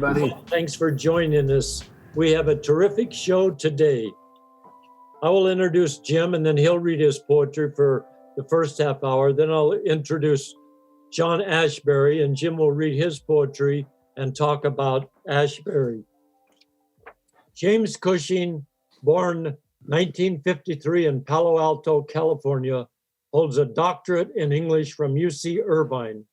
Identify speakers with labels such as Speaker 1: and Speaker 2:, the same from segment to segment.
Speaker 1: everybody.
Speaker 2: Thanks for joining us. We have a terrific show today. I will introduce Jim, and then he'll read his poetry for the first half hour. Then I'll introduce John Ashbery, and Jim will read his poetry and talk about Ashbery. James Cushing, born 1953 in Palo Alto, California, holds a doctorate in English from UC Irvine.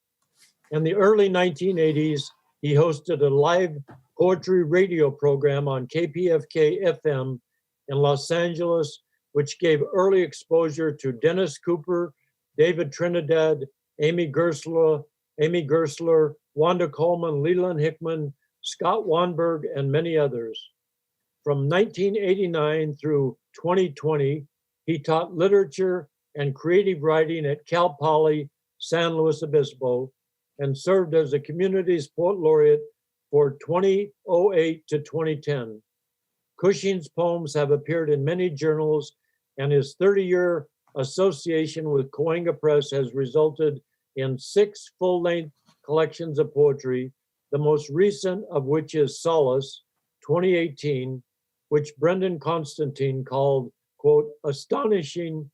Speaker 2: In the early 1980s, he hosted a live poetry radio program on KPFK FM in Los Angeles, which gave early exposure to Dennis Cooper, David Trinidad, Amy Gersler, Wanda Coleman, Leland Hickman, Scott Wanberg, and many others. From 1989 through 2020, he taught literature and creative writing at Cal Poly San Luis Obispo and served as a community's poet laureate for 2008 to 2010. Cushing's poems have appeared in many journals, and his 30-year association with Caoinga Press has resulted in 6 full-length collections of poetry, the most recent of which is Solace, 2018, which Brendan Constantine called, quote, astonishing.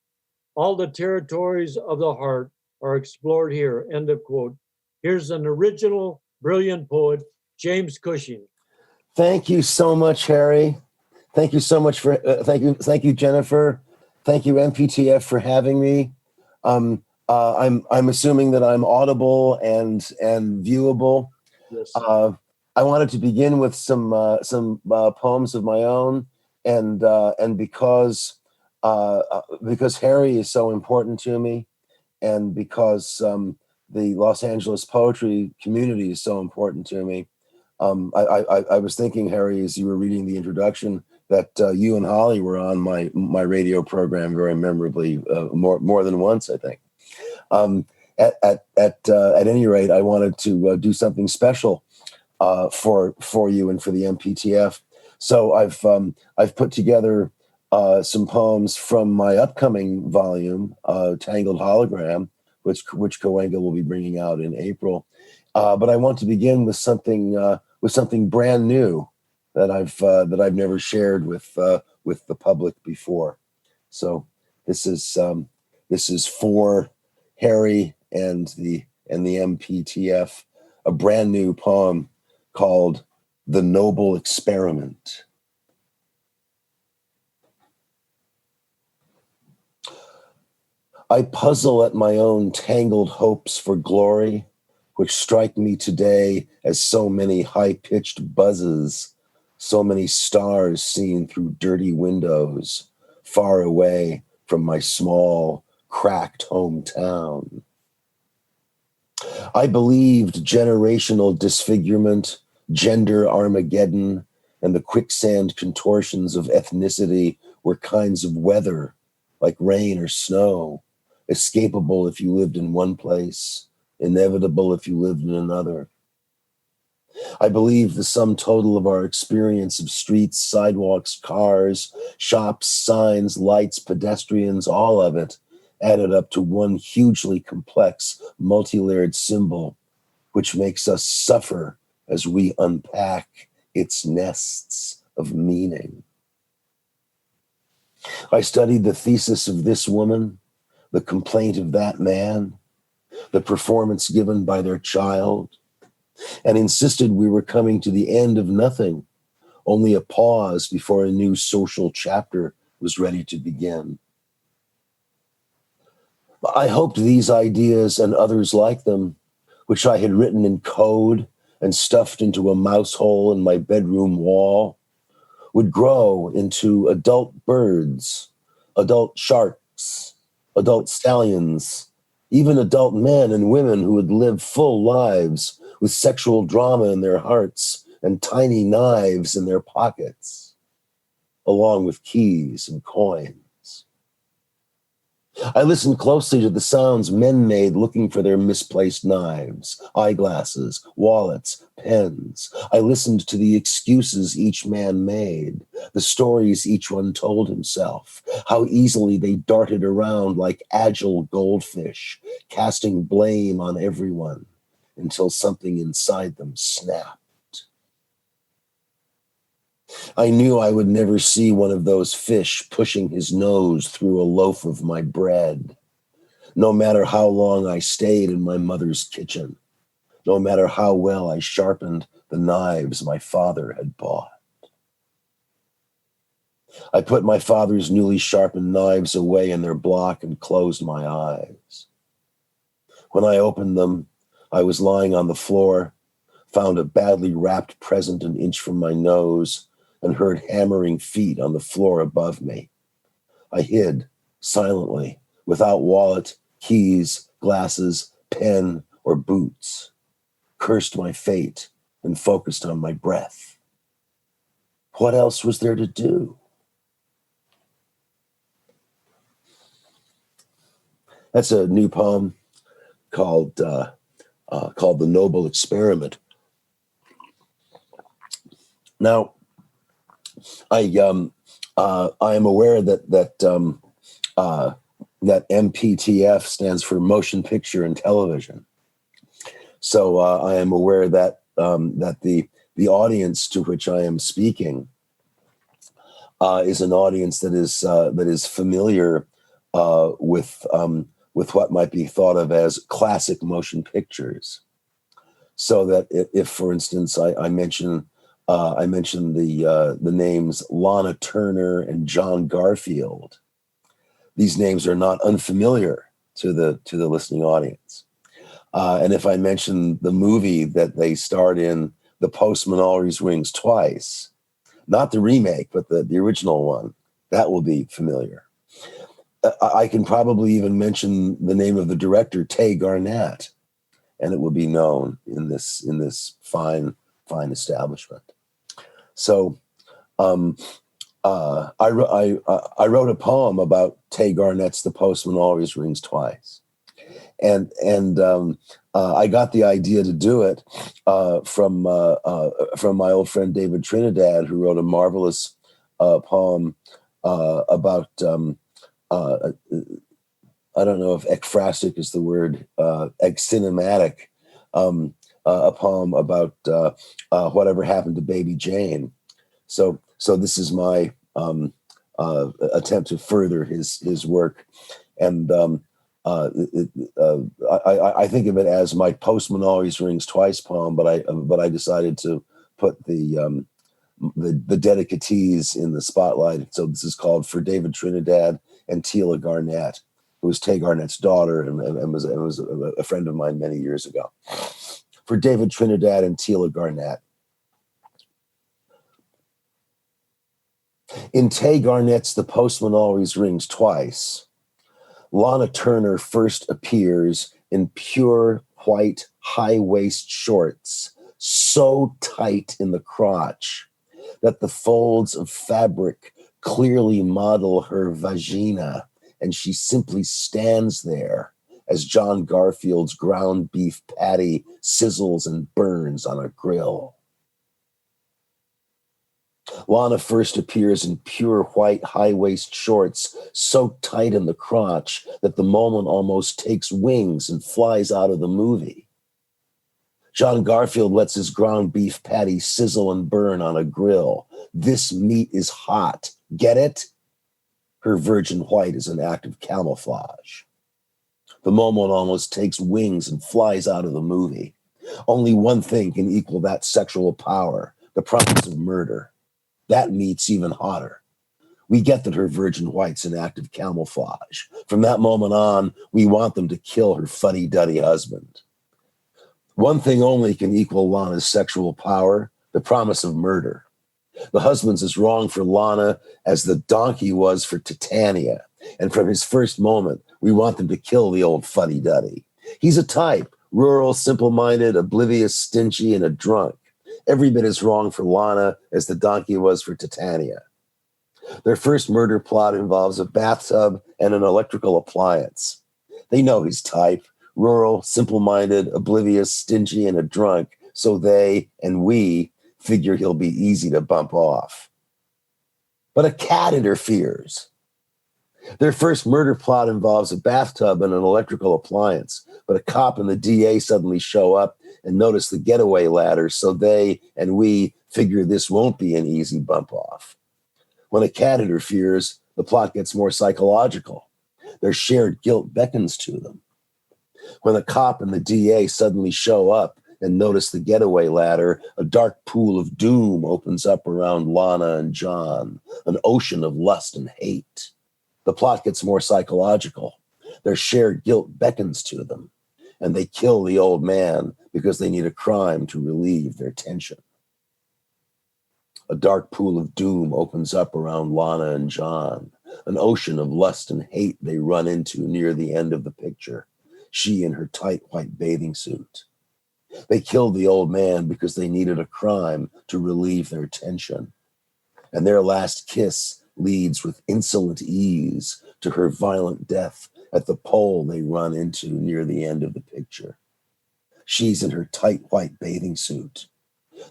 Speaker 2: All the territories of the heart are explored here, end of quote. Here's an original, brilliant poet, James Cushing.
Speaker 1: Thank you so much, Harry. Thank you so much for, thank you, Jennifer. Thank you, MPTF, for having me. I'm assuming that I'm audible and viewable.
Speaker 2: Yes.
Speaker 1: I wanted to begin with some poems of my own, and because Harry is so important to me, and because the Los Angeles poetry community is so important to me. I was thinking, Harry, as you were reading the introduction, that you and Holly were on my radio program very memorably, more than once, I think. At any rate, I wanted to do something special for you and for the MPTF. So I've put together some poems from my upcoming volume, Tangled Hologram, which Caoinga will be bringing out in April. But I want to begin with something brand new that I've never shared with the public before. So this is for Harry and the MPTF, a brand new poem called The Noble Experiment. I puzzle at my own tangled hopes for glory, which strike me today as so many high-pitched buzzes, so many stars seen through dirty windows, far away from my small, cracked hometown. I believed generational disfigurement, gender Armageddon, and the quicksand contortions of ethnicity were kinds of weather, like rain or snow, escapable if you lived in one place, inevitable if you lived in another. I believe the sum total of our experience of streets, sidewalks, cars, shops, signs, lights, pedestrians, all of it added up to one hugely complex, multi-layered symbol, which makes us suffer as we unpack its nests of meaning. I studied the thesis of this woman, the complaint of that man, the performance given by their child, and insisted we were coming to the end of nothing, only a pause before a new social chapter was ready to begin. I hoped these ideas and others like them, which I had written in code and stuffed into a mouse hole in my bedroom wall, would grow into adult birds, adult sharks, adult stallions, even adult men and women who would live full lives with sexual drama in their hearts and tiny knives in their pockets, along with keys and coins. I listened closely to the sounds men made looking for their misplaced knives, eyeglasses, wallets, pens. I listened to the excuses each man made, the stories each one told himself, how easily they darted around like agile goldfish, casting blame on everyone until something inside them snapped. I knew I would never see one of those fish pushing his nose through a loaf of my bread, no matter how long I stayed in my mother's kitchen, no matter how well I sharpened the knives my father had bought. I put my father's newly sharpened knives away in their block and closed my eyes. When I opened them, I was lying on the floor, found a badly wrapped present an inch from my nose, and heard hammering feet on the floor above me. I hid, silently, without wallet, keys, glasses, pen, or boots, cursed my fate, and focused on my breath. What else was there to do? That's a new poem called The Noble Experiment. Now, I am aware that MPTF stands for Motion Picture and Television. So I am aware that the audience to which I am speaking is an audience that is familiar with what might be thought of as classic motion pictures. So that if for instance, I mention the names Lana Turner and John Garfield, these names are not unfamiliar to the listening audience. And if I mention the movie that they starred in, The Postman Always Rings Twice, not the remake, but the original one, that will be familiar. I can probably even mention the name of the director, Tay Garnett, and it will be known in this fine establishment. So I wrote a poem about Tay Garnett's The Postman Always Rings Twice. And I got the idea to do it from my old friend David Trinidad, who wrote a marvelous poem about I don't know if ekphrastic is the word, cinematic, a poem about whatever happened to Baby Jane. So this is my attempt to further his work, and I think of it as my Postman Always Rings Twice poem, but I decided to put the dedicatees in the spotlight. So this is called For David Trinidad and Tila Garnett, who was Tay Garnett's daughter and was a friend of mine many years ago. For David Trinidad and Tila Garnett. In Tay Garnett's The Postman Always Rings Twice, Lana Turner first appears in pure white high-waist shorts, so tight in the crotch that the folds of fabric clearly model her vagina, and she simply stands there as John Garfield's ground beef patty sizzles and burns on a grill. Lana first appears in pure white high-waist shorts, so tight in the crotch that the moment almost takes wings and flies out of the movie. John Garfield lets his ground beef patty sizzle and burn on a grill. This meat is hot. Get it? Her virgin white is an act of camouflage. The moment almost takes wings and flies out of the movie. Only one thing can equal that sexual power, the promise of murder. That meat's even hotter. We get that her virgin white's an act of camouflage. From that moment on, we want them to kill her fuddy-duddy husband. One thing only can equal Lana's sexual power, the promise of murder. The husband's as wrong for Lana as the donkey was for Titania. And from his first moment, we want them to kill the old fuddy-duddy. He's a type, rural, simple-minded, oblivious, stingy, and a drunk. Every bit as wrong for Lana as the donkey was for Titania. Their first murder plot involves a bathtub and an electrical appliance. They know his type, rural, simple-minded, oblivious, stingy, and a drunk, so they and we figure he'll be easy to bump off. But a cat interferes. Their first murder plot involves a bathtub and an electrical appliance, but a cop and the DA suddenly show up and notice the getaway ladder, so they and we figure this won't be an easy bump off. When a cat interferes, the plot gets more psychological. Their shared guilt beckons to them. When the cop and the DA suddenly show up and notice the getaway ladder, a dark pool of doom opens up around Lana and John, an ocean of lust and hate. The plot gets more psychological. Their shared guilt beckons to them, and they kill the old man because they need a crime to relieve their tension. A dark pool of doom opens up around Lana and John, an ocean of lust and hate they run into near the end of the picture, she in her tight white bathing suit. They killed the old man because they needed a crime to relieve their tension, and their last kiss leads with insolent ease to her violent death at the pole they run into near the end of the picture. She's in her tight white bathing suit.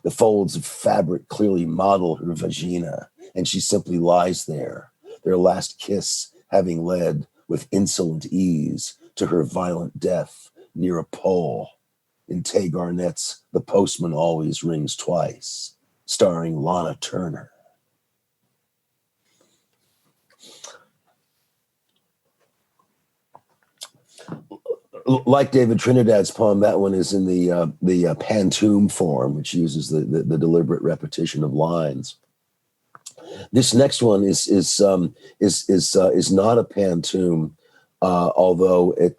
Speaker 1: The folds of fabric clearly model her vagina, and she simply lies there, their last kiss having led with insolent ease to her violent death near a pole. In Tay Garnett's The Postman Always Rings Twice, starring Lana Turner. Like David Trinidad's poem, that one is in the pantoum form, which uses the deliberate repetition of lines. This next one is not a pantoum, although it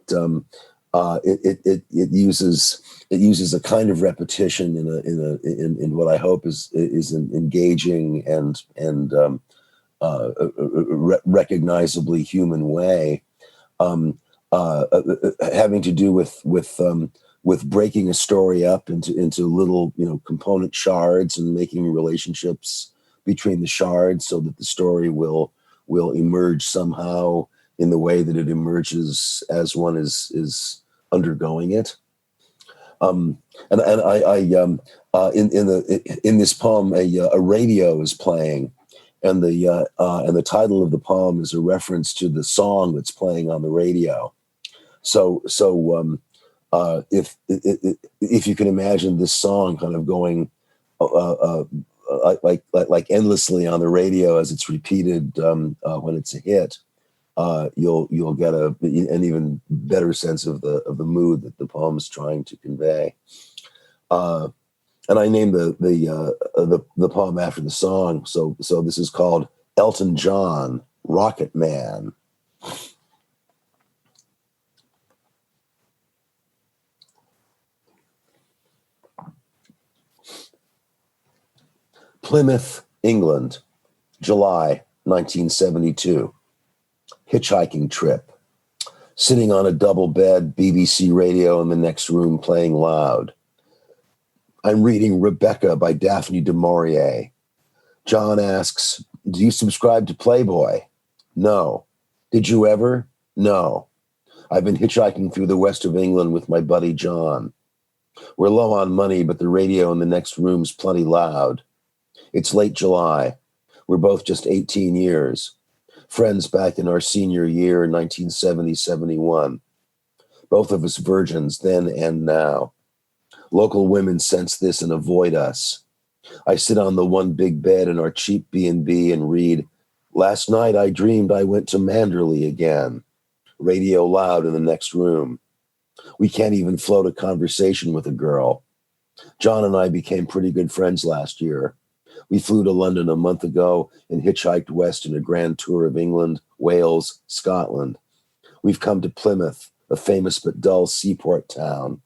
Speaker 1: uses a kind of repetition in what I hope is an engaging and recognizably human way. Having to do with breaking a story up into little component shards and making relationships between the shards so that the story will emerge somehow in the way that it emerges as one is undergoing it. And I in this poem a radio is playing. And the title of the poem is a reference to the song that's playing on the radio. So if you can imagine this song kind of going like endlessly on the radio as it's repeated when it's a hit, you'll get an even better sense of the mood that the poem's trying to convey. And I named the poem after the song. So this is called Elton John, Rocket Man. Plymouth, England, July 1972. Hitchhiking trip. Sitting on a double bed, BBC radio in the next room playing loud. I'm reading Rebecca by Daphne du Maurier. John asks, do you subscribe to Playboy? No. Did you ever? No. I've been hitchhiking through the west of England with my buddy John. We're low on money, but the radio in the next room's plenty loud. It's late July. We're both just 18 years. Friends back in our senior year, 1970-71. Both of us virgins then and now. Local women sense this and avoid us. I sit on the one big bed in our cheap B&B and read, last night I dreamed I went to Manderley again. Radio loud in the next room. We can't even float a conversation with a girl. John and I became pretty good friends last year. We flew to London a month ago and hitchhiked west in a grand tour of England, Wales, Scotland. We've come to Plymouth, a famous but dull seaport town.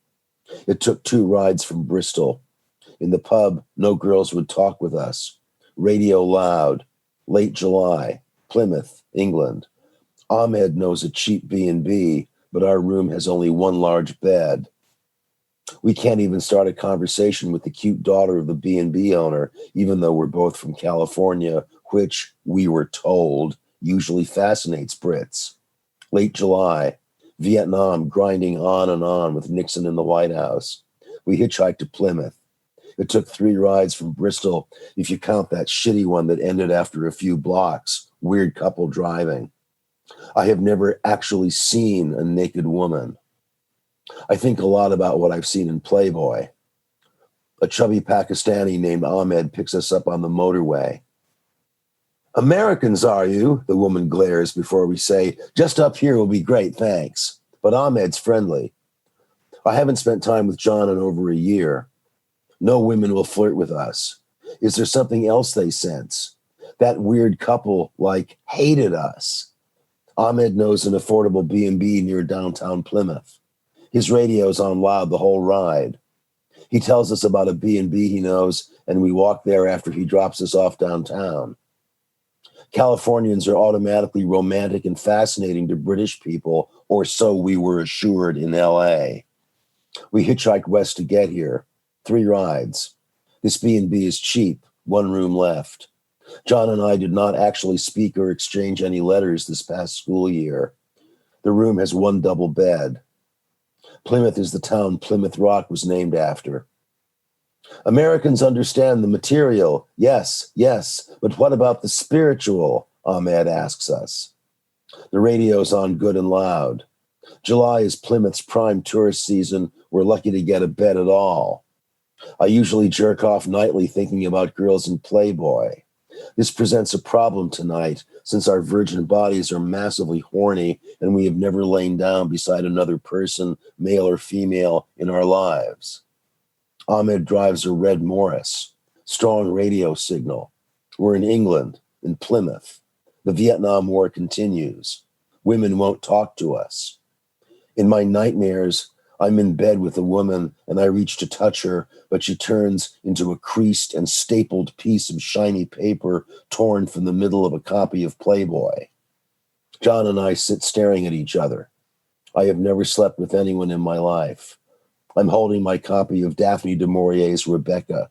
Speaker 1: It took 2 rides from Bristol. In the pub, no girls would talk with us. Radio loud. Late July. Plymouth, England. Ahmed knows a cheap B&B, but our room has only one large bed. We can't even start a conversation with the cute daughter of the B&B owner, even though we're both from California, which, we were told, usually fascinates Brits. Late July. Vietnam grinding on and on with Nixon in the White House. We hitchhiked to Plymouth. It took 3 rides from Bristol, if you count that shitty one that ended after a few blocks. Weird couple driving. I have never actually seen a naked woman. I think a lot about what I've seen in Playboy. A chubby Pakistani named Ahmed picks us up on the motorway. Americans, are you? The woman glares before we say, just up here will be great, thanks. But Ahmed's friendly. I haven't spent time with John in over a year. No women will flirt with us. Is there something else they sense? That weird couple, hated us. Ahmed knows an affordable B&B near downtown Plymouth. His radio's on loud the whole ride. He tells us about a B&B he knows, and we walk there after he drops us off downtown. Californians are automatically romantic and fascinating to British people, or so we were assured in LA. We hitchhiked west to get here. 3 rides. This B&B is cheap, 1 room left. John and I did not actually speak or exchange any letters this past school year. The room has 1 double bed. Plymouth is the town Plymouth Rock was named after. Americans understand the material. Yes, but what about the spiritual? Ahmed asks us. The radio's on good and loud. July is Plymouth's prime tourist season. We're lucky to get a bed at all. I usually jerk off nightly thinking about girls in Playboy. This presents a problem tonight since our virgin bodies are massively horny and we have never lain down beside another person, male or female, in our lives. Ahmed drives a red Morris, strong radio signal. We're in England, in Plymouth. The Vietnam War continues. Women won't talk to us. In my nightmares, I'm in bed with a woman and I reach to touch her, but she turns into a creased and stapled piece of shiny paper torn from the middle of a copy of Playboy. John and I sit staring at each other. I have never slept with anyone in my life. I'm holding my copy of Daphne du Maurier's Rebecca.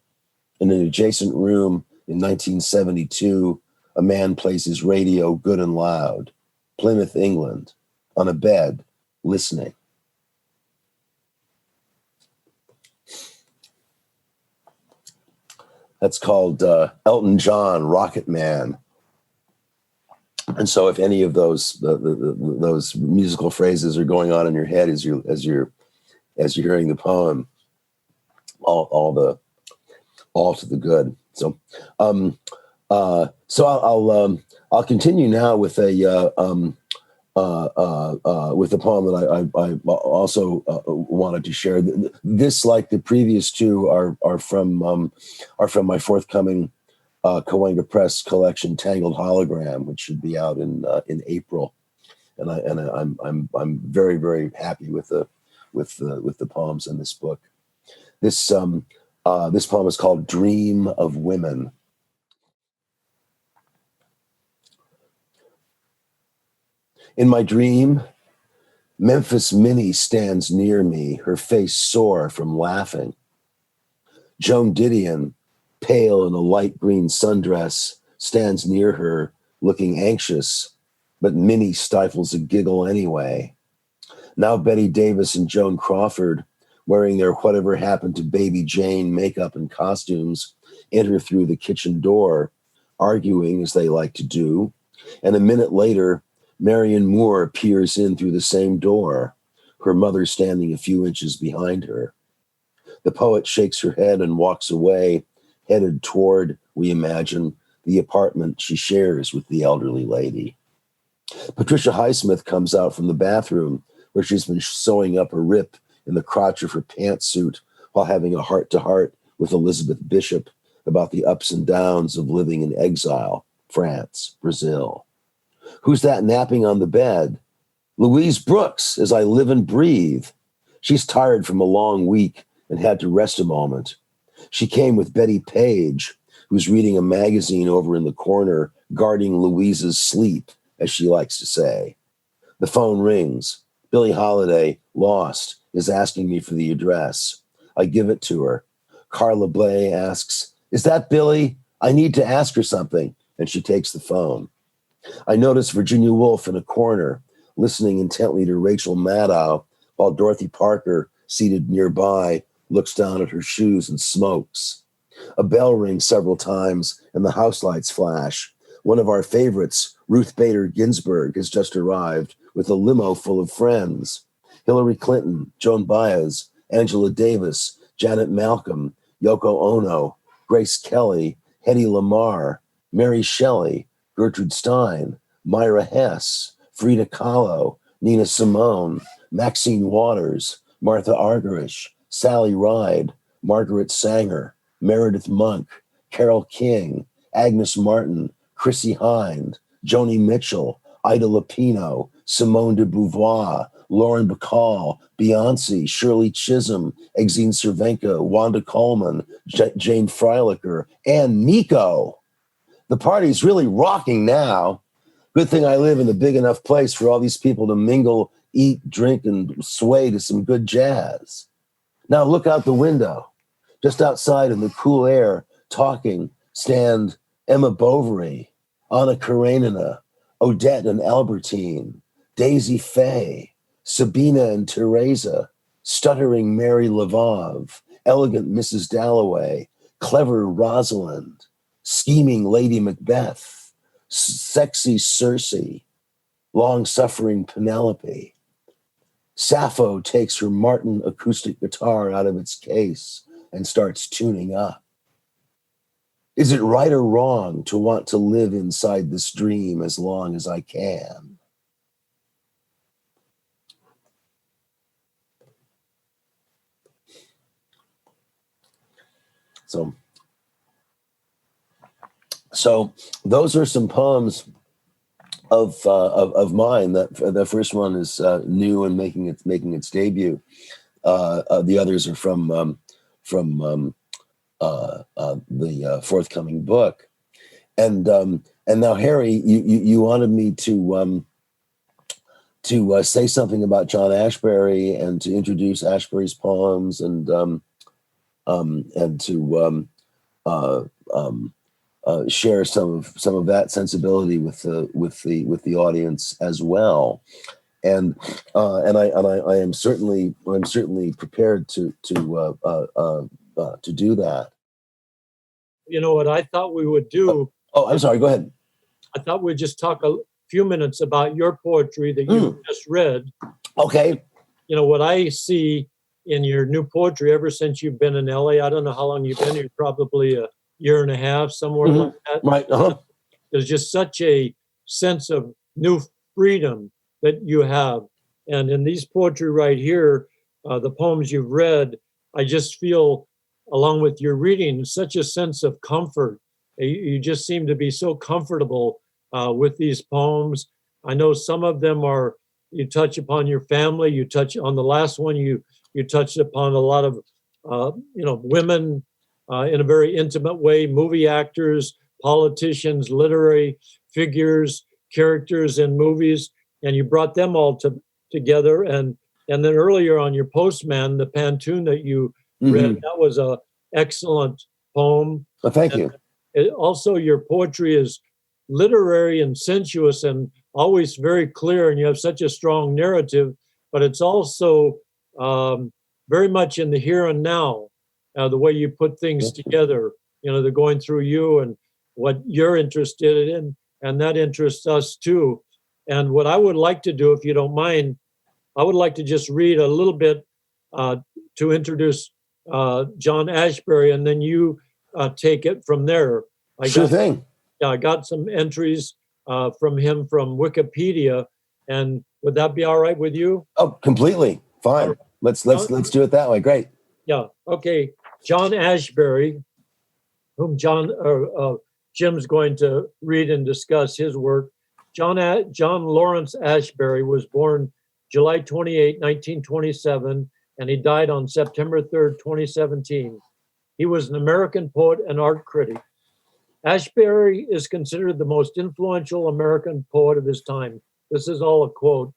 Speaker 1: In an adjacent room in 1972, a man plays his radio good and loud. Plymouth, England, on a bed, listening. That's called Elton John, Rocket Man. And so, if any of those those musical phrases are going on in your head as you're hearing the poem, all to the good. So, I'll continue now with a with the poem that I also wanted to share. This, like the previous 2, are from my forthcoming Cahuenga Press collection, Tangled Hologram, which should be out in April. And I'm very, very happy with the poems in this book. This poem is called Dream of Women. In my dream, Memphis Minnie stands near me, her face sore from laughing. Joan Didion, pale in a light green sundress, stands near her, looking anxious, but Minnie stifles a giggle anyway. Now Betty Davis and Joan Crawford, wearing their whatever happened to Baby Jane makeup and costumes, enter through the kitchen door, arguing as they like to do, and a minute later, Marion Moore peers in through the same door, her mother standing a few inches behind her. The poet shakes her head and walks away, headed toward, we imagine, the apartment she shares with the elderly lady. Patricia Highsmith comes out from the bathroom, where she's been sewing up a rip in the crotch of her pantsuit while having a heart-to-heart with Elizabeth Bishop about the ups and downs of living in exile, France, Brazil. Who's that napping on the bed? Louise Brooks, as I live and breathe. She's tired from a long week and had to rest a moment. She came with Betty Paige, who's reading a magazine over in the corner, guarding Louise's sleep, as she likes to say. The phone rings. Billie Holiday, lost, is asking me for the address. I give it to her. Carla Bley asks, "Is that Billie? I need to ask her something," and she takes the phone. I notice Virginia Woolf in a corner, listening intently to Rachel Maddow, while Dorothy Parker, seated nearby, looks down at her shoes and smokes. A bell rings several times and the house lights flash. One of our favorites, Ruth Bader Ginsburg, has just arrived with a limo full of friends. Hillary Clinton, Joan Baez, Angela Davis, Janet Malcolm, Yoko Ono, Grace Kelly, Hedy Lamarr, Mary Shelley, Gertrude Stein, Myra Hess, Frida Kahlo, Nina Simone, Maxine Waters, Martha Argerich, Sally Ride, Margaret Sanger, Meredith Monk, Carole King, Agnes Martin, Chrissy Hind, Joni Mitchell, Ida Lupino, Simone de Beauvoir, Lauren Bacall, Beyonce, Shirley Chisholm, Exene Cervenka, Wanda Coleman, Jane Freilich, and Nico. The party's really rocking now. Good thing I live in a big enough place for all these people to mingle, eat, drink, and sway to some good jazz. Now look out the window. Just outside in the cool air, talking, stand Emma Bovary, Anna Karenina, Odette and Albertine, Daisy Faye, Sabina and Teresa, stuttering Mary Lavov, elegant Mrs. Dalloway, clever Rosalind, scheming Lady Macbeth, sexy Circe, long-suffering Penelope. Sappho takes her Martin acoustic guitar out of its case and starts tuning up. Is it right or wrong to want to live inside this dream as long as I can? So those are some poems of mine. That the first one is new and making its debut. The others are from the forthcoming book. And now, Harry, you wanted me to say something about John Ashbery and to introduce Ashbery's poems and to share some of that sensibility with the audience as well. And I am certainly prepared to do that.
Speaker 2: You know what I thought we would do?
Speaker 1: I'm sorry. Go ahead.
Speaker 2: I thought we'd just talk a few minutes about your poetry that you just read.
Speaker 1: Okay.
Speaker 2: You know what I see in your new poetry ever since you've been in LA. I don't know how long you've been here. Probably a year and a half, somewhere like that.
Speaker 1: Right. Uh-huh.
Speaker 2: There's just such a sense of new freedom that you have. And in these poetry right here, the poems you've read, I just feel, along with your reading, such a sense of comfort. You just seem to be so comfortable with these poems. I know some of them are, you touch upon your family, you touch on the last one, you touched upon a lot of, women in a very intimate way, movie actors, politicians, literary figures, characters in movies, and you brought them all together. And then earlier on your Postman, the Pantoon that you read, that was a excellent poem.
Speaker 1: Well, thank you.
Speaker 2: Also, your poetry is literary and sensuous and always very clear, and you have such a strong narrative, but it's also very much in the here and now, the way you put things together. They're going through you and what you're interested in, and that interests us too. And what I would like to do, if you don't mind, I would like to just read a little bit to introduce John Ashbery, and then you take it from there.
Speaker 1: Sure thing.
Speaker 2: Yeah, I got some entries from him from Wikipedia, and would that be all right with you?
Speaker 1: Oh, completely fine. Right. Let's do it that way. Great.
Speaker 2: Yeah. Okay. John Ashbery, whom Jim's going to read and discuss his work. John Lawrence Ashbery was born July 28, 1927, and he died on September 3rd, 2017. He was an American poet and art critic. Ashbery is considered the most influential American poet of his time. This is all a quote.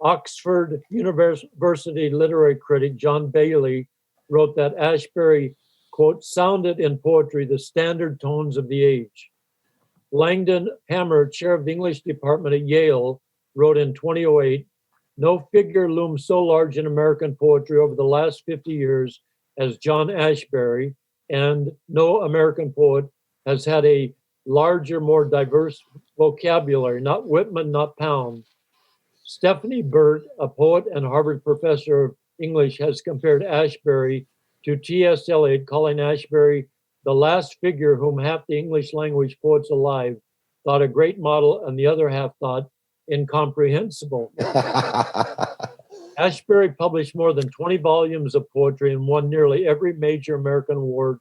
Speaker 2: Oxford University literary critic John Bailey wrote that Ashbery, quote, sounded in poetry the standard tones of the age. Langdon Hammer, chair of the English department at Yale, wrote in 2008, no figure loomed so large in American poetry over the last 50 years as John Ashbery, and no American poet has had a larger, more diverse vocabulary, not Whitman, not Pound. Stephanie Burt, a poet and Harvard professor of English, has compared Ashbery to T.S. Eliot, calling Ashbery the last figure whom half the English language poets alive thought a great model and the other half thought incomprehensible. Ashbery published more than 20 volumes of poetry and won nearly every major American award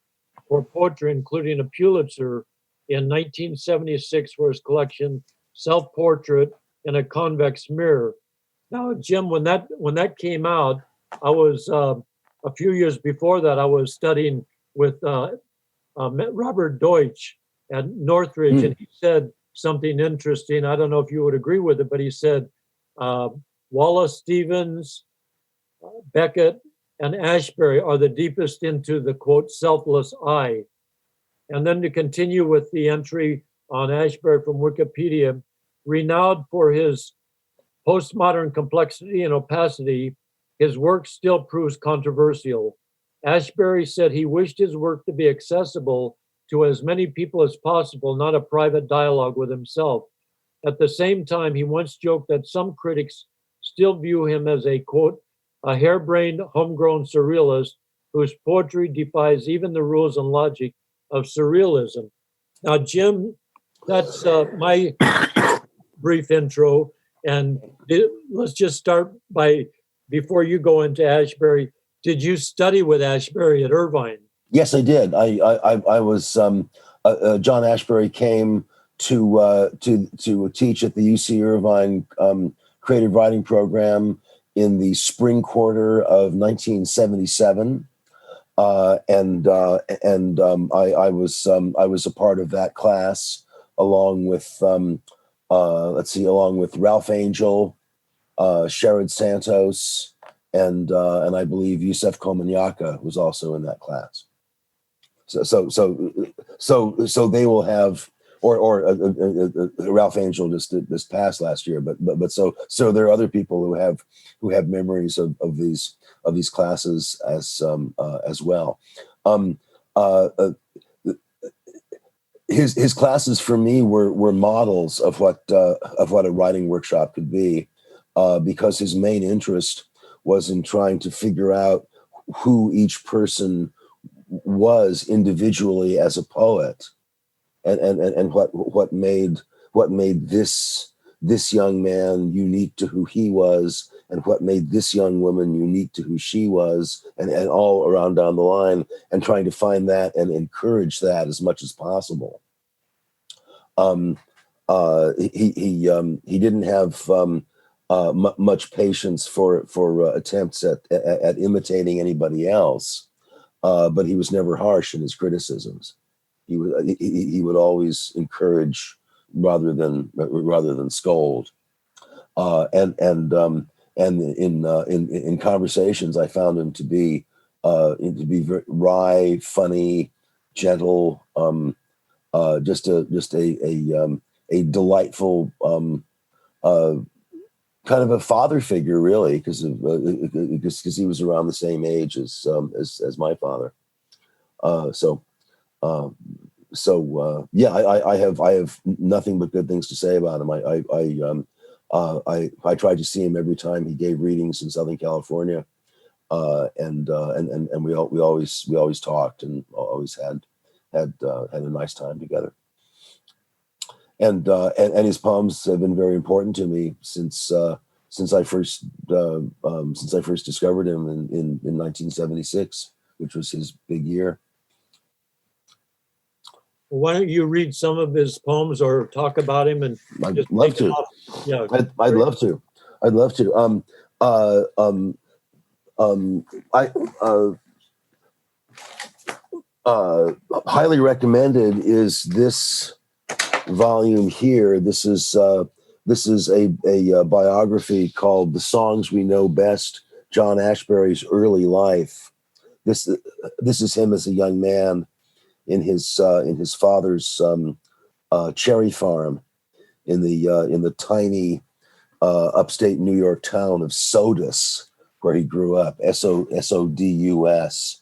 Speaker 2: for poetry, including a Pulitzer in 1976 for his collection Self-Portrait in a Convex Mirror. Now, Jim, when that came out, I was a few years before that, I was studying with Robert Deutsch at Northridge, and he said something interesting. I don't know if you would agree with it, but he said Wallace Stevens, Beckett, and Ashbery are the deepest into the, quote, selfless I. And then to continue with the entry on Ashbery from Wikipedia, renowned for his postmodern complexity and opacity, his work still proves controversial. Ashbery said he wished his work to be accessible to as many people as possible, not a private dialogue with himself. At the same time, he once joked that some critics still view him as a, quote, a harebrained, homegrown surrealist whose poetry defies even the rules and logic of surrealism. Now, Jim, that's my brief intro. And let's just start by, before you go into Ashbery, did you study with Ashbery at Irvine?
Speaker 1: Yes, I did. I was John Ashbery came to teach at the UC Irvine creative writing program in the spring quarter of 1977, and I was a part of that class along with along with Ralph Angel, Sherrod Santos, and I believe Yusef Komanyaka was also in that class. So they will have, or Ralph Angel just passed last year, but so there are other people who have memories of these classes as well. His classes for me were models of what a writing workshop could be, because his main interest was in trying to figure out who each person was individually as a poet, and what made this young man unique to who he was, and what made this young woman unique to who she was, and all around down the line, and trying to find that and encourage that as much as possible. He didn't have much patience for attempts at imitating anybody else, but he was never harsh in his criticisms. He would always encourage rather than scold. And in conversations, I found him to be very wry, funny, gentle, just a delightful kind of a father figure, really, because he was around the same age as my father. I have nothing but good things to say about him. I tried to see him every time he gave readings in Southern California, and we always talked and always had a nice time together. And his poems have been very important to me since I first discovered him in 1976, which was his big year.
Speaker 2: Well, why don't you read some of his poems or talk about him? And
Speaker 1: I'd love to.
Speaker 2: Yeah,
Speaker 1: I'd love to. I'd love to. Highly recommended is this volume here. This is a biography called "The Songs We Know Best: John Ashbery's Early Life." This is him as a young man in his father's cherry farm in the tiny upstate New York town of Sodus, where he grew up. Sodus,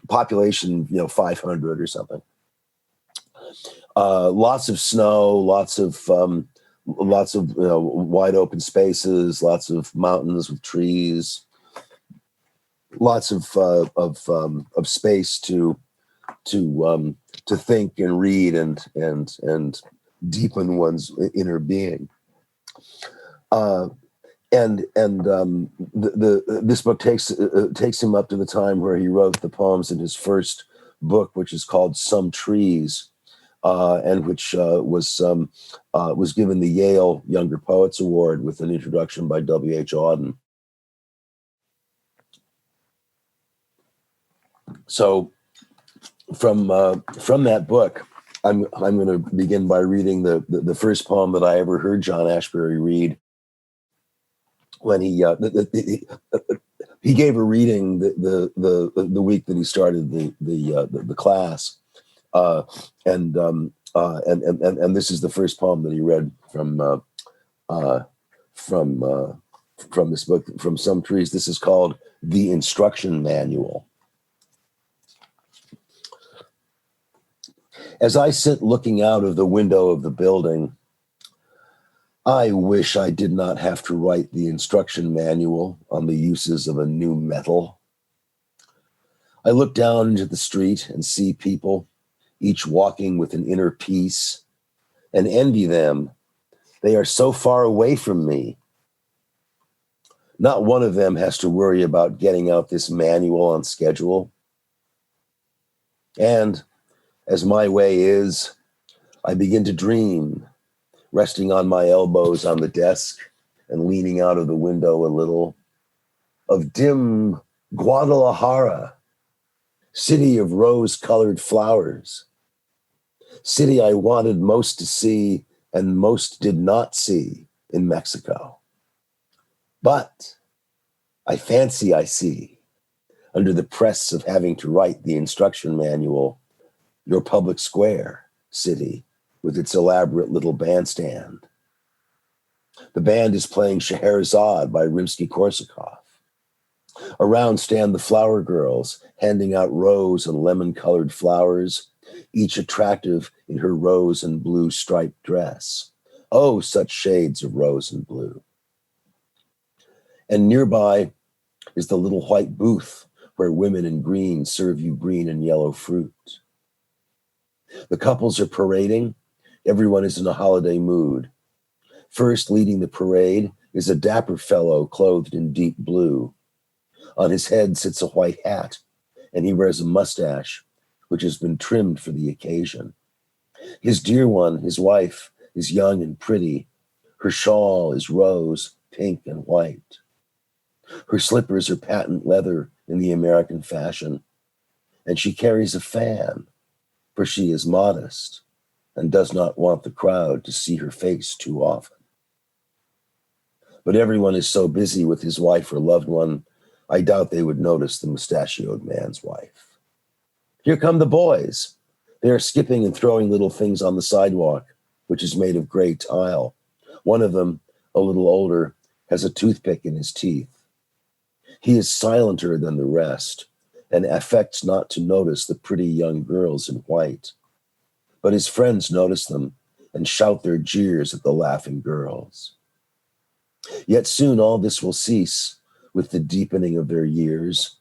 Speaker 1: population 500 or something. Lots of snow, lots of wide open spaces, lots of mountains with trees, lots of space to think and read and deepen one's inner being. This book takes him up to the time where he wrote the poems in his first book, which is called Some Trees, and which was given the Yale Younger Poets Award with an introduction by W.H. Auden. So from that book, I'm going to begin by reading the first poem that I ever heard John Ashbery read when he gave a reading the week that he started the class, and this is the first poem that he read from this book, from Some Trees. This is called The Instruction Manual. As I sit looking out of the window of the building, I wish I did not have to write the instruction manual on the uses of a new metal. I look down into the street and see people, each walking with an inner peace, and envy them. They are so far away from me. Not one of them has to worry about getting out this manual on schedule. And as my way is, I begin to dream, resting on my elbows on the desk and leaning out of the window a little, of dim Guadalajara, city of rose-colored flowers, city I wanted most to see and most did not see in Mexico. But I fancy I see, under the press of having to write the instruction manual, your public square city with its elaborate little bandstand. The band is playing Scheherazade by Rimsky-Korsakov. Around stand the flower girls, handing out rose and lemon-colored flowers, each attractive in her rose and blue striped dress. Oh, such shades of rose and blue. And nearby is the little white booth where women in green serve you green and yellow fruit. The couples are parading. Everyone is in a holiday mood. First, leading the parade is a dapper fellow clothed in deep blue. On his head sits a white hat, and he wears a mustache, which has been trimmed for the occasion. His dear one, his wife, is young and pretty. Her shawl is rose, pink, and white. Her slippers are patent leather in the American fashion, and she carries a fan, for she is modest and does not want the crowd to see her face too often. But everyone is so busy with his wife or loved one, I doubt they would notice the mustachioed man's wife. Here come the boys. They are skipping and throwing little things on the sidewalk, which is made of gray tile. One of them, a little older, has a toothpick in his teeth. He is silenter than the rest and affects not to notice the pretty young girls in white. But his friends notice them and shout their jeers at the laughing girls. Yet soon all this will cease with the deepening of their years,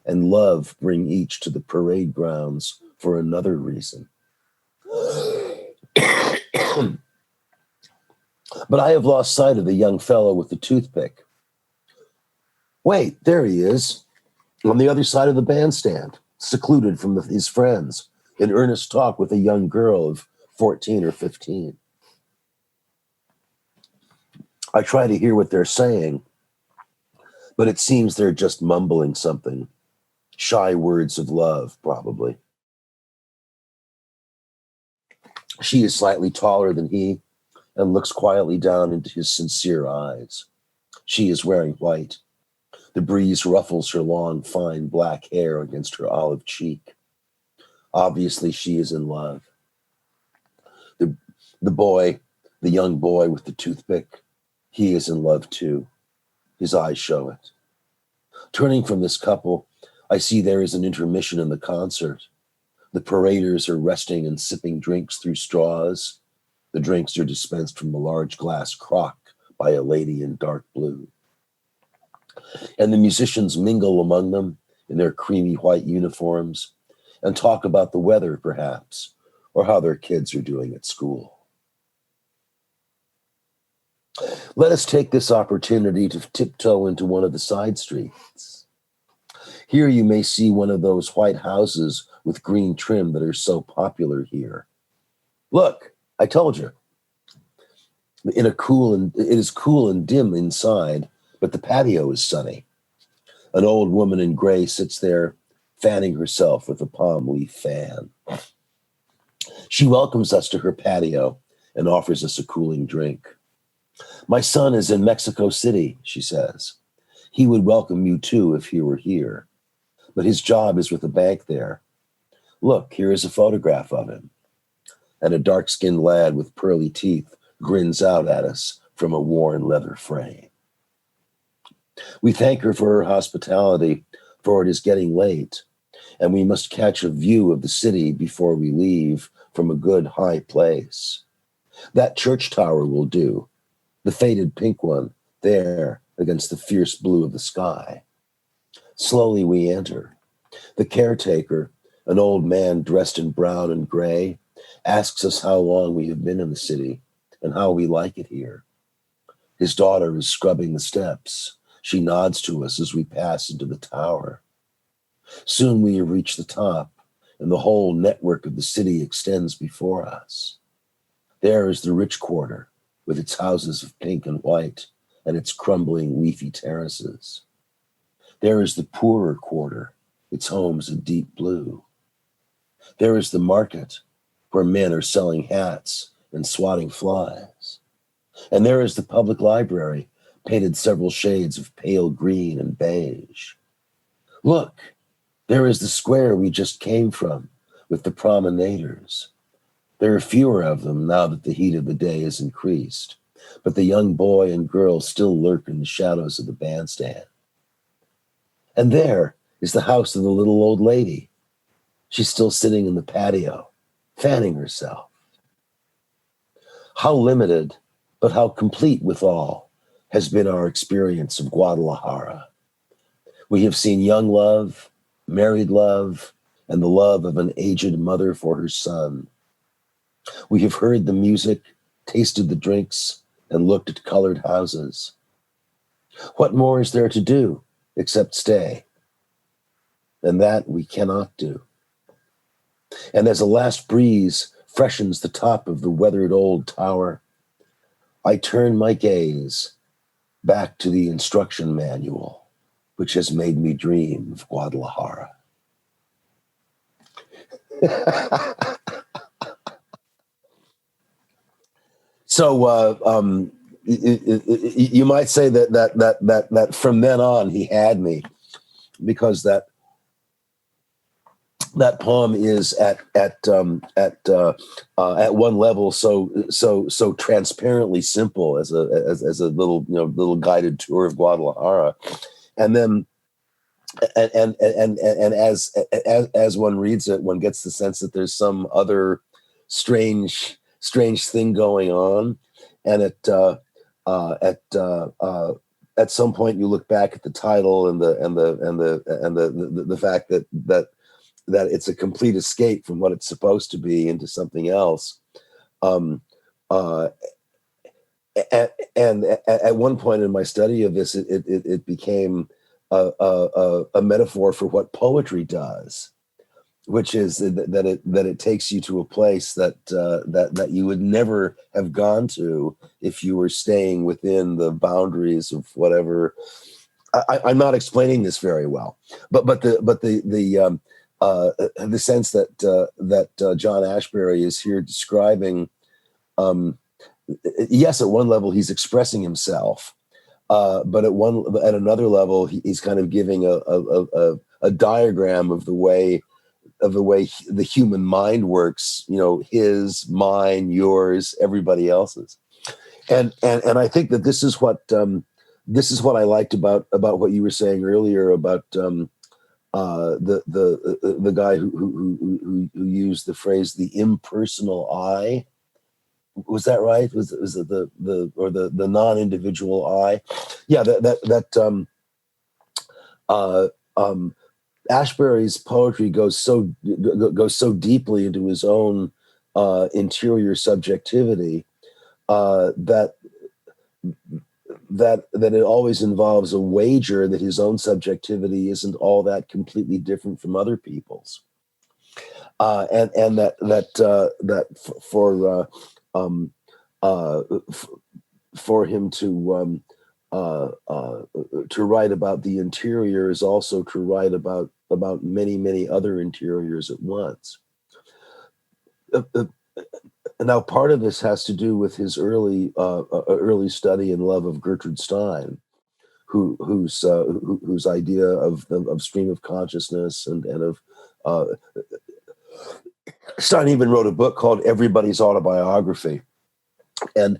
Speaker 1: and love bring each to the parade grounds for another reason. But I have lost sight of the young fellow with the toothpick. Wait, there he is, on the other side of the bandstand, secluded from his friends, in earnest talk with a young girl of 14 or 15. I try to hear what they're saying, but it seems they're just mumbling something. Shy words of love, probably. She is slightly taller than he and looks quietly down into his sincere eyes. She is wearing white. The breeze ruffles her long, fine black hair against her olive cheek. Obviously, she is in love. The boy, the young boy with the toothpick, he is in love too. His eyes show it. Turning from this couple, I see there is an intermission in the concert. The paraders are resting and sipping drinks through straws. The drinks are dispensed from a large glass crock by a lady in dark blue. And the musicians mingle among them, in their creamy white uniforms and talk about the weather, perhaps, or how their kids are doing at school. Let us take this opportunity to tiptoe into one of the side streets. Here you may see one of those white houses with green trim that are so popular here. Look, I told you. It is cool and dim inside, but the patio is sunny. An old woman in gray sits there, fanning herself with a palm leaf fan. She welcomes us to her patio and offers us a cooling drink. My son is in Mexico City, she says. He would welcome you too if he were here, but his job is with a bank there. Look, here is a photograph of him. And a dark-skinned lad with pearly teeth grins out at us from a worn leather frame. We thank her for her hospitality, for it is getting late, and we must catch a view of the city before we leave from a good high place. That church tower will do, the faded pink one there against the fierce blue of the sky. Slowly we enter. The caretaker, an old man dressed in brown and gray, asks us how long we have been in the city and how we like it here. His daughter is scrubbing the steps. She nods to us as we pass into the tower. Soon we have reached the top, and the whole network of the city extends before us. There is the rich quarter, with its houses of pink and white, and its crumbling leafy terraces. There is the poorer quarter, its homes of deep blue. There is the market, where men are selling hats and swatting flies. And there is the public library, painted several shades of pale green and beige. Look, there is the square we just came from, with the promenaders. There are fewer of them now that the heat of the day has increased, but the young boy and girl still lurk in the shadows of the bandstand. And there is the house of the little old lady. She's still sitting in the patio, fanning herself. How limited, but how complete withal, has been our experience of Guadalajara. We have seen young love, married love, and the love of an aged mother for her son. We have heard the music, tasted the drinks, and looked at colored houses. What more is there to do except stay? And that we cannot do. And as a last breeze freshens the top of the weathered old tower, I turn my gaze back to the instruction manual, which has made me dream of Guadalajara. So you might say that from then on he had me, because that poem is at one level so transparently simple as a little guided tour of Guadalajara, and then and as one reads it, one gets the sense that there's some other strange thing going on, and at some point you look back at the title and the fact that it's a complete escape from what it's supposed to be into something else. And at one point in my study of this, it became a metaphor for what poetry does, which is that it takes you to a place that you would never have gone to if you were staying within the boundaries of whatever. I'm not explaining this very well, but the sense that John Ashbery is here describing, yes, at one level he's expressing himself, but at another level he's kind of giving a diagram of the way the human mind works. His, mine, yours, everybody else's, and I think that this is what I liked about what you were saying earlier about the guy who used the phrase the impersonal I. Was that right? Was it the non-individual I? Yeah, Ashbery's poetry goes so deeply into his own interior subjectivity that it always involves a wager that his own subjectivity isn't all that completely different from other people's, and for him to write about the interior is also to write about many other interiors at once. Now, part of this has to do with his early study and love of Gertrude Stein, whose idea of stream of consciousness and of Stein even wrote a book called Everybody's Autobiography, and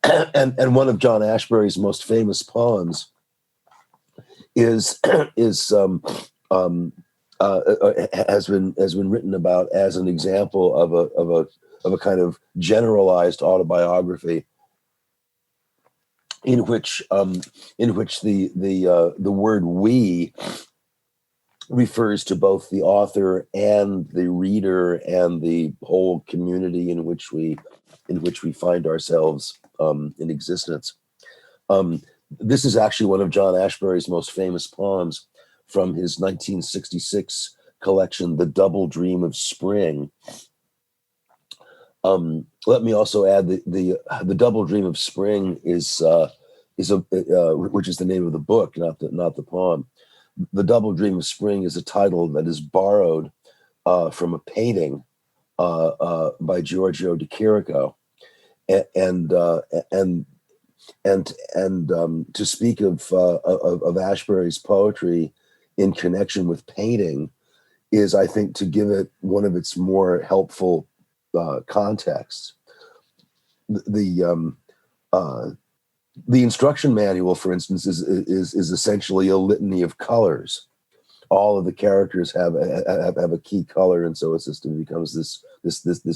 Speaker 1: one of John Ashbery's most famous poems has been written about as an example of a kind of generalized autobiography in which the word we refers to both the author and the reader and the whole community in which we find ourselves in existence. This is actually one of John Ashbery's most famous poems from his 1966 collection, The Double Dream of Spring. Let me also add the Double Dream of Spring is which is the name of the book, not the poem. The Double Dream of Spring is a title that is borrowed from a painting by Giorgio de Chirico, and to speak of Ashbery's poetry in connection with painting is, I think, to give it one of its more helpful contexts. The instruction manual, for instance, is essentially a litany of colors. All of the characters have a key color, and so it becomes this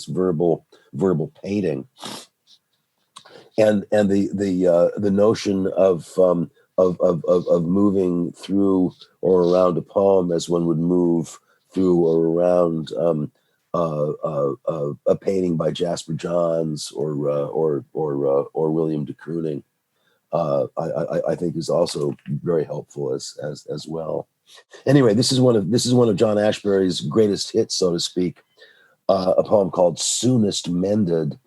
Speaker 1: verbal painting. And the notion of moving through or around a poem as one would move through or around a painting by Jasper Johns or William de Kooning, I think is also very helpful as well. Anyway, this is one of John Ashbery's greatest hits, so to speak, a poem called "Soonest Mended,"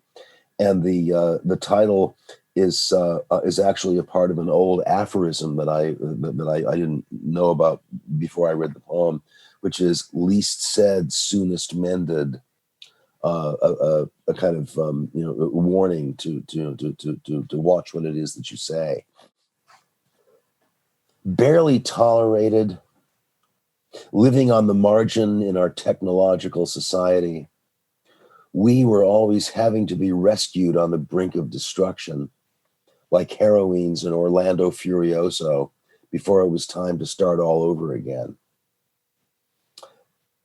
Speaker 1: and the title is actually a part of an old aphorism that I didn't know about before I read the poem, which is "Least said, soonest mended." A kind of warning to watch what it is that you say. Barely tolerated, living on the margin in our technological society, we were always having to be rescued on the brink of destruction, like heroines in Orlando Furioso, before it was time to start all over again.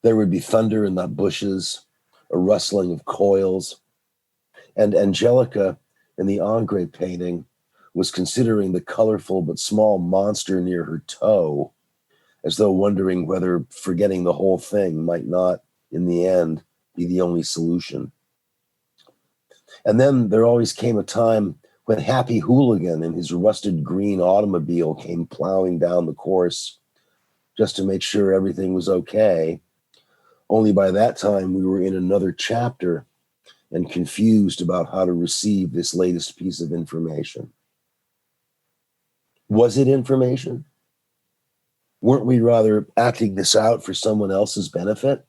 Speaker 1: There would be thunder in the bushes, a rustling of coils, and Angelica in the Ingres painting was considering the colorful but small monster near her toe, as though wondering whether forgetting the whole thing might not, in the end, be the only solution. And then there always came a time when Happy Hooligan in his rusted green automobile came plowing down the course just to make sure everything was okay. Only by that time we were in another chapter and confused about how to receive this latest piece of information. Was it information? Weren't we rather acting this out for someone else's benefit?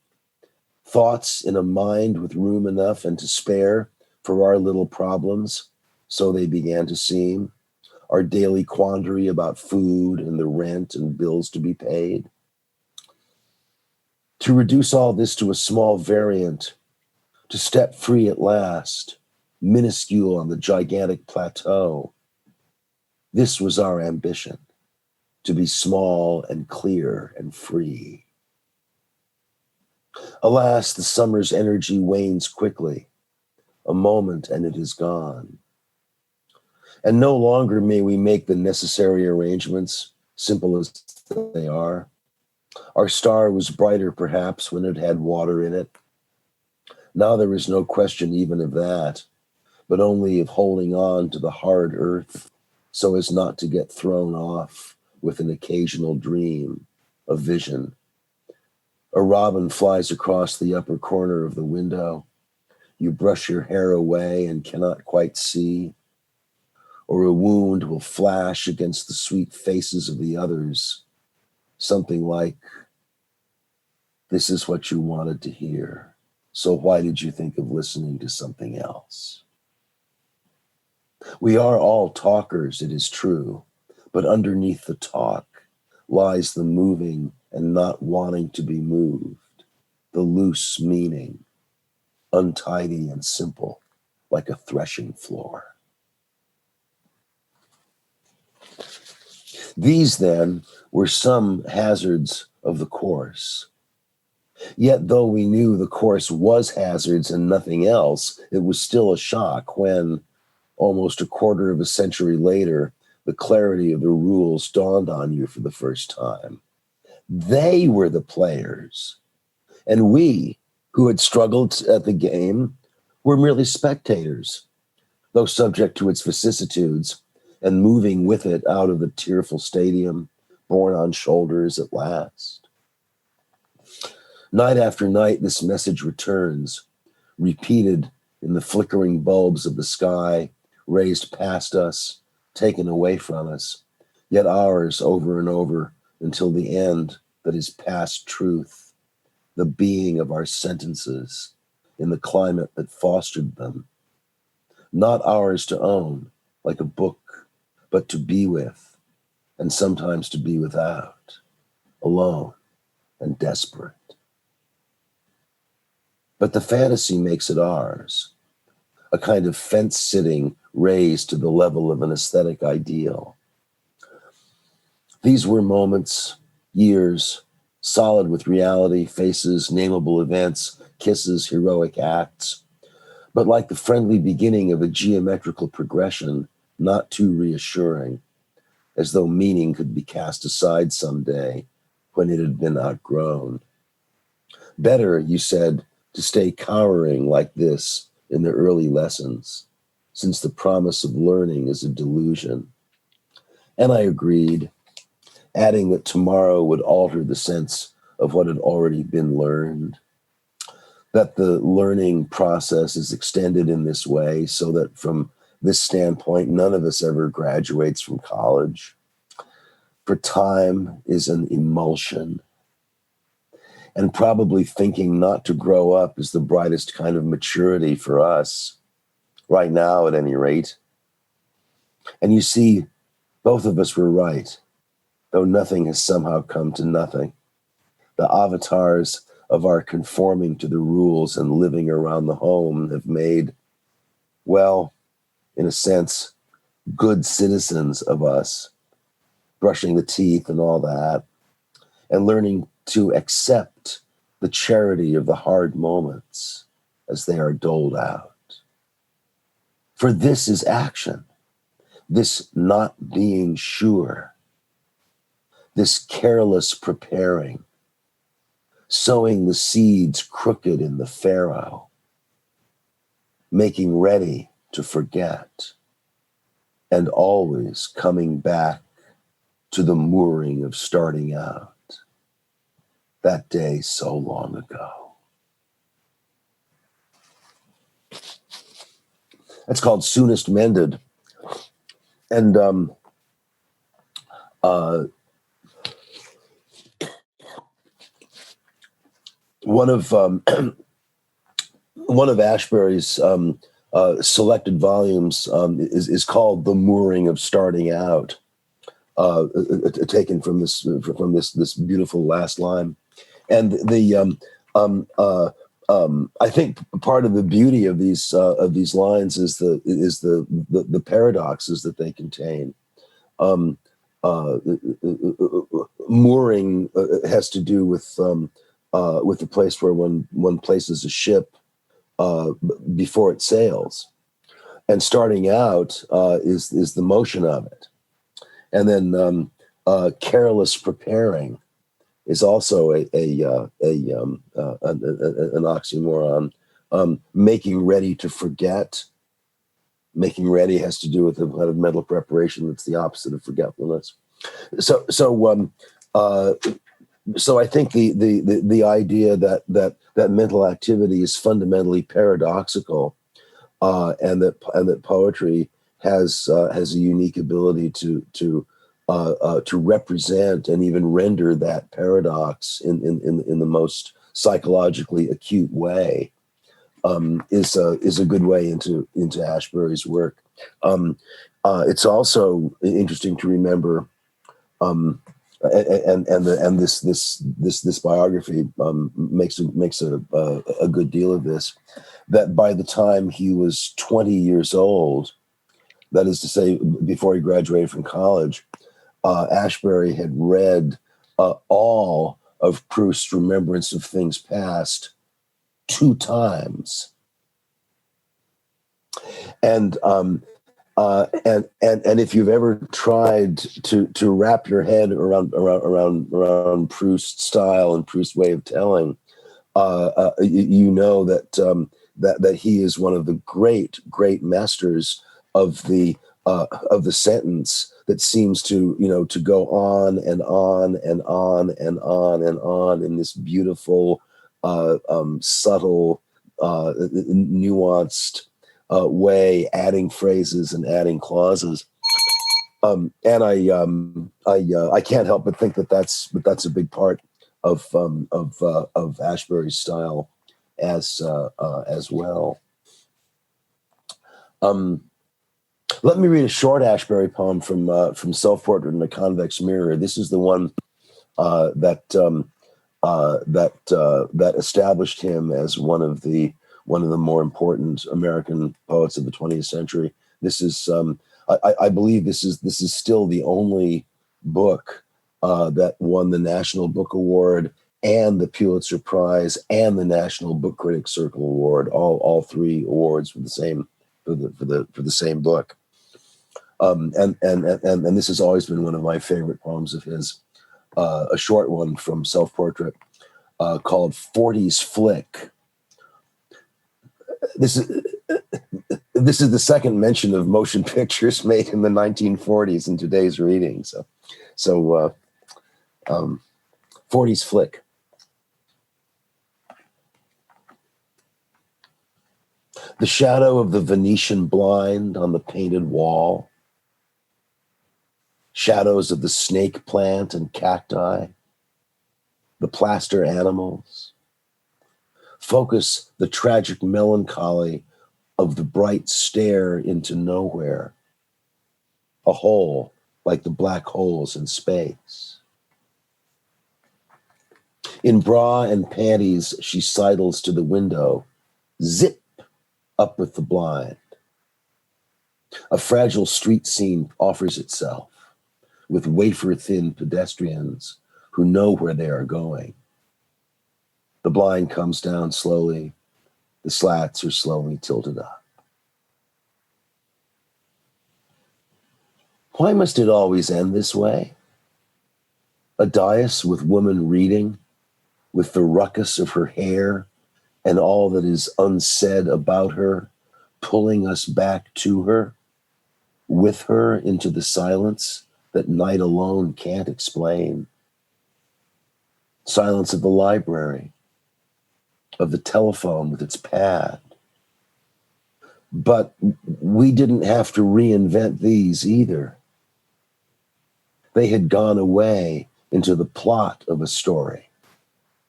Speaker 1: Thoughts in a mind with room enough and to spare for our little problems, so they began to seem, our daily quandary about food and the rent and bills to be paid. To reduce all this to a small variant, to step free at last, minuscule on the gigantic plateau. This was our ambition, to be small and clear and free. Alas, the summer's energy wanes quickly, a moment and it is gone. And no longer may we make the necessary arrangements, simple as they are. Our star was brighter, perhaps, when it had water in it. Now there is no question even of that, but only of holding on to the hard earth so as not to get thrown off with an occasional dream, a vision. A robin flies across the upper corner of the window. You brush your hair away and cannot quite see. Or a wound will flash against the sweet faces of the others. Something like, "This is what you wanted to hear. So why did you think of listening to something else?" We are all talkers, it is true, but underneath the talk lies the moving and not wanting to be moved, the loose meaning, untidy and simple, like a threshing floor. These, then, were some hazards of the course. Yet, though we knew the course was hazards and nothing else, it was still a shock when, almost a quarter of a century later, the clarity of the rules dawned on you for the first time. They were the players, and we, who had struggled at the game, were merely spectators, though subject to its vicissitudes and moving with it out of the tearful stadium, borne on shoulders at last. Night after night, this message returns, repeated in the flickering bulbs of the sky, raised past us, taken away from us, yet ours over and over until the end that is past truth, the being of our sentences in the climate that fostered them. Not ours to own, like a book, but to be with, and sometimes to be without, alone and desperate. But the fantasy makes it ours, a kind of fence-sitting raised to the level of an aesthetic ideal. These were moments, years, solid with reality, faces, nameable events, kisses, heroic acts, but like the friendly beginning of a geometrical progression, not too reassuring, as though meaning could be cast aside someday when it had been outgrown. Better, you said, to stay cowering like this in the early lessons, since the promise of learning is a delusion. And I agreed, adding that tomorrow would alter the sense of what had already been learned, that the learning process is extended in this way so that from this standpoint, none of us ever graduates from college. For time is an emulsion. And probably thinking not to grow up is the brightest kind of maturity for us, right now at any rate. And you see, both of us were right, though nothing has somehow come to nothing. The avatars of our conforming to the rules and living around the home have made, well, in a sense, good citizens of us, brushing the teeth and all that, and learning to accept the charity of the hard moments as they are doled out. For this is action, this not being sure, this careless preparing, sowing the seeds crooked in the farrow, making ready to forget, and always coming back to the mooring of starting out, that day so long ago. That's called Soonest Mended. And one of Ashbery's selected volumes is called "The Mooring of Starting Out," taken from this beautiful last line. And I think part of the beauty of these lines is the paradoxes that they contain. Mooring has to do with the place where one places a ship before it sails, and starting out is the motion of it, and then careless preparing is also an oxymoron. Making ready to forget. Making ready has to do with a kind of mental preparation that's the opposite of forgetfulness. So I think the idea that mental activity is fundamentally paradoxical, and that poetry has a unique ability to represent and even render that paradox in the most psychologically acute way, is a good way into Ashbery's work. It's also interesting to remember, and this biography makes a good deal of this, that by the time he was 20 years old, that is to say, before he graduated from college, Ashbery had read all of Proust's Remembrance of Things Past 2 times, and if you've ever tried to wrap your head around Proust's style and Proust's way of telling, you know that he is one of the great masters of the sentence that seems to go on and on and on and on and on in this beautiful, subtle, nuanced way, adding phrases and adding clauses. And I can't help but think that that's a big part of Ashbery's style as well. Let me read a short Ashbery poem from Self-Portrait in a Convex Mirror. This is the one that established him as one of the more important American poets of the 20th century. This is, I believe, this is still the only book that won the National Book Award and the Pulitzer Prize and the National Book Critics Circle Award. All 3 awards for the same same book. And this has always been one of my favorite poems of his. A short one from Self-Portrait called 40s Flick. This is the second mention of motion pictures made in the 1940s in today's reading. So 40s Flick. The shadow of the Venetian blind on the painted wall. Shadows of the snake plant and cacti. The plaster animals. Focus the tragic melancholy of the bright stare into nowhere. A hole like the black holes in space. In bra and panties, she sidles to the window. Zip up with the blind. A fragile street scene offers itself with wafer-thin pedestrians who know where they are going. The blind comes down slowly. The slats are slowly tilted up. Why must it always end this way? A dais with woman reading, with the ruckus of her hair and all that is unsaid about her, pulling us back to her, with her into the silence that night alone can't explain. Silence of the library, of the telephone with its pad. But we didn't have to reinvent these either. They had gone away into the plot of a story,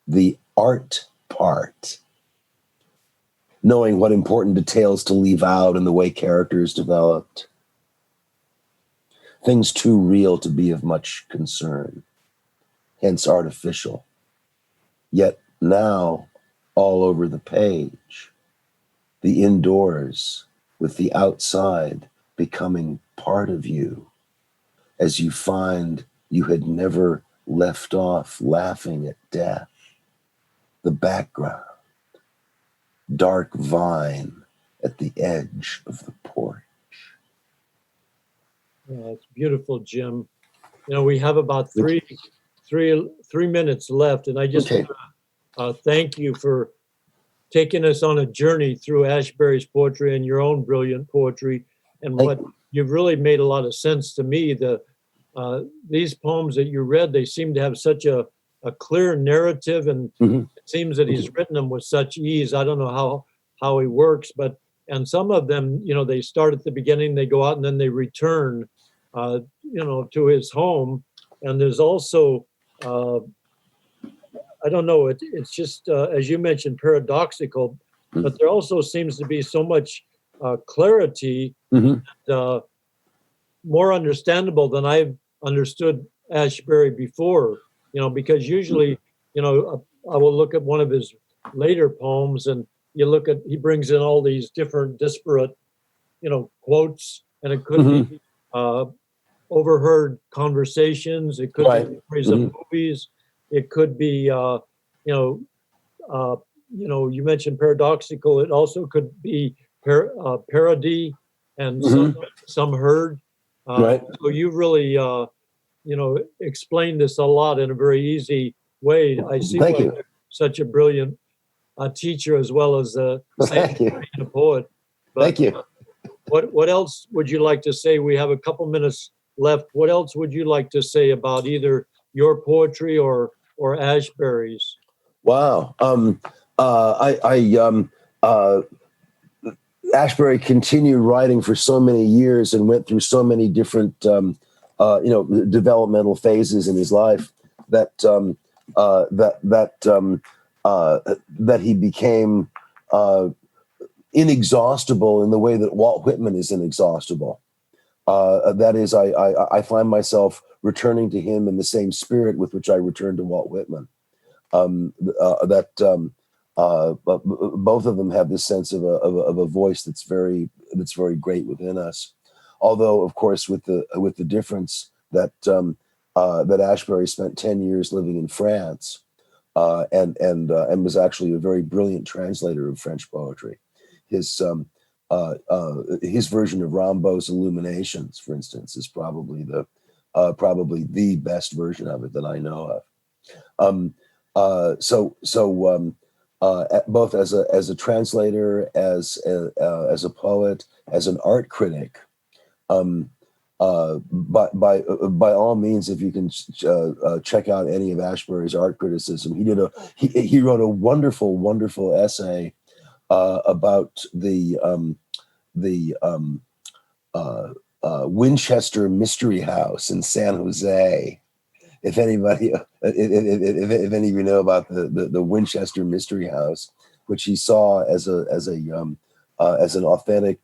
Speaker 1: the art part, knowing what important details to leave out and the way characters developed. Things too real to be of much concern, hence artificial. Yet now, all over the page, the indoors with the outside becoming part of you, as you find you had never left off laughing at death. The background, dark vine at the edge of the porch.
Speaker 2: Yeah, it's beautiful, Jim. We have about three minutes left, and I just
Speaker 1: Okay.
Speaker 2: thank you for taking us on a journey through Ashbery's poetry and your own brilliant poetry. And
Speaker 1: Thank
Speaker 2: what you've really made a lot of sense to me. These poems that you read, they seem to have such a clear narrative, and
Speaker 1: Mhm.
Speaker 2: it seems that he's written them with such ease. I don't know how he works, and some of them, they start at the beginning, they go out, and then they return, to his home. And there's also, I don't know, it's just, as you mentioned, paradoxical, but there also seems to be so much clarity,
Speaker 1: Mhm.
Speaker 2: more understandable than I've understood Ashbery before, because usually, I will look at one of his later poems, and he brings in all these different disparate, quotes, and it could be overheard conversations. It could
Speaker 1: Right.
Speaker 2: be memories of movies. It could be, you mentioned paradoxical. It also could be parody, and some heard.
Speaker 1: Right.
Speaker 2: So you really, explained this a lot in a very easy way. I see
Speaker 1: Thank
Speaker 2: why
Speaker 1: you.
Speaker 2: you're such a brilliant teacher, as well as a
Speaker 1: Thank you.
Speaker 2: poet. But
Speaker 1: Thank you.
Speaker 2: what else would you like to say? We have a couple minutes left. What else would you like to say about either your poetry or Ashbery's?
Speaker 1: Wow. Ashbery continued writing for so many years and went through so many different, developmental phases in his life that that he became inexhaustible in the way that Walt Whitman is inexhaustible. That is, I find myself returning to him in the same spirit with which I returned to Walt Whitman. Both of them have this sense of a voice that's very great within us. Although, of course, with the difference that that Ashbery spent 10 years living in France, and was actually a very brilliant translator of French poetry. His version of Rimbaud's Illuminations, for instance, is probably the best version of it that I know of. Both as a translator, as a poet, as an art critic, by all means, if you can check out any of Ashbery's art criticism, he wrote a wonderful essay about the Winchester Mystery House in San Jose. If anybody, if any of you know about the Winchester Mystery House, which he saw as an authentic,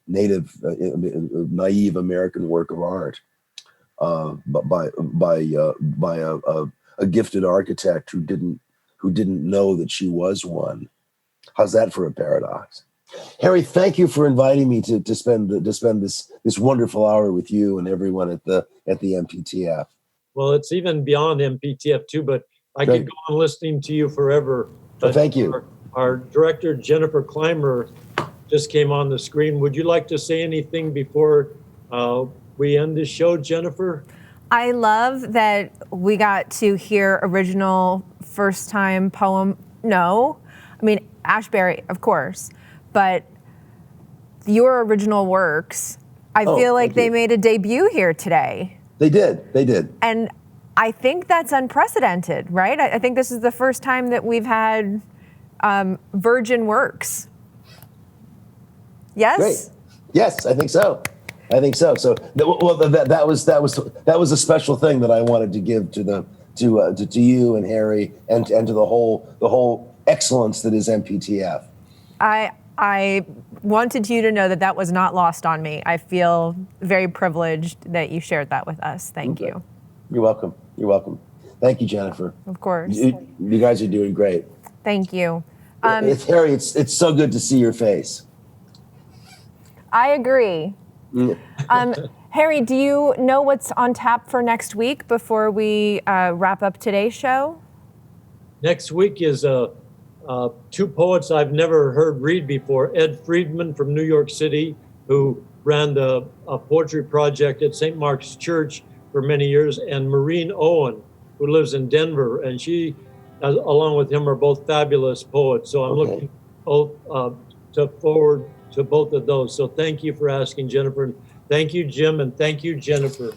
Speaker 1: native, naive American work of art, by a gifted architect who didn't know that she was one. How's that for a paradox? Harry, thank you for inviting me to spend this wonderful hour with you and everyone at the MPTF.
Speaker 2: Well, it's even beyond MPTF too, but I could go on listening to you forever. But
Speaker 1: thank you.
Speaker 2: Our director, Jennifer Clymer, just came on the screen. Would you like to say anything before we end the show, Jennifer?
Speaker 3: I love that we got to hear original first-time poem. No, I mean, Ashbery, of course, but your original works, I feel like they made a debut here today.
Speaker 1: They did.
Speaker 3: And I think that's unprecedented, right? I think this is the first time that we've had virgin works. Yes?
Speaker 1: Great. Yes, I think so. So that was a special thing that I wanted to give to you and Harry and to the whole excellence that is MPTF.
Speaker 3: I wanted you to know that was not lost on me. I feel very privileged that you shared that with us. Thank you.
Speaker 1: You're welcome. Thank you, Jennifer.
Speaker 3: Of course.
Speaker 1: You guys are doing great.
Speaker 3: Thank you.
Speaker 1: It's Harry. It's so good to see your face.
Speaker 3: I agree. Harry, do you know what's on tap for next week before we wrap up today's show?
Speaker 2: Next week is two poets I've never heard read before. Ed Friedman from New York City, who ran the poetry project at St. Mark's Church for many years, and Maureen Owen, who lives in Denver, and she, along with him, are both fabulous poets. So I'm looking forward to both of those. So thank you for asking, Jennifer. And thank you, Jim, and thank you, Jennifer.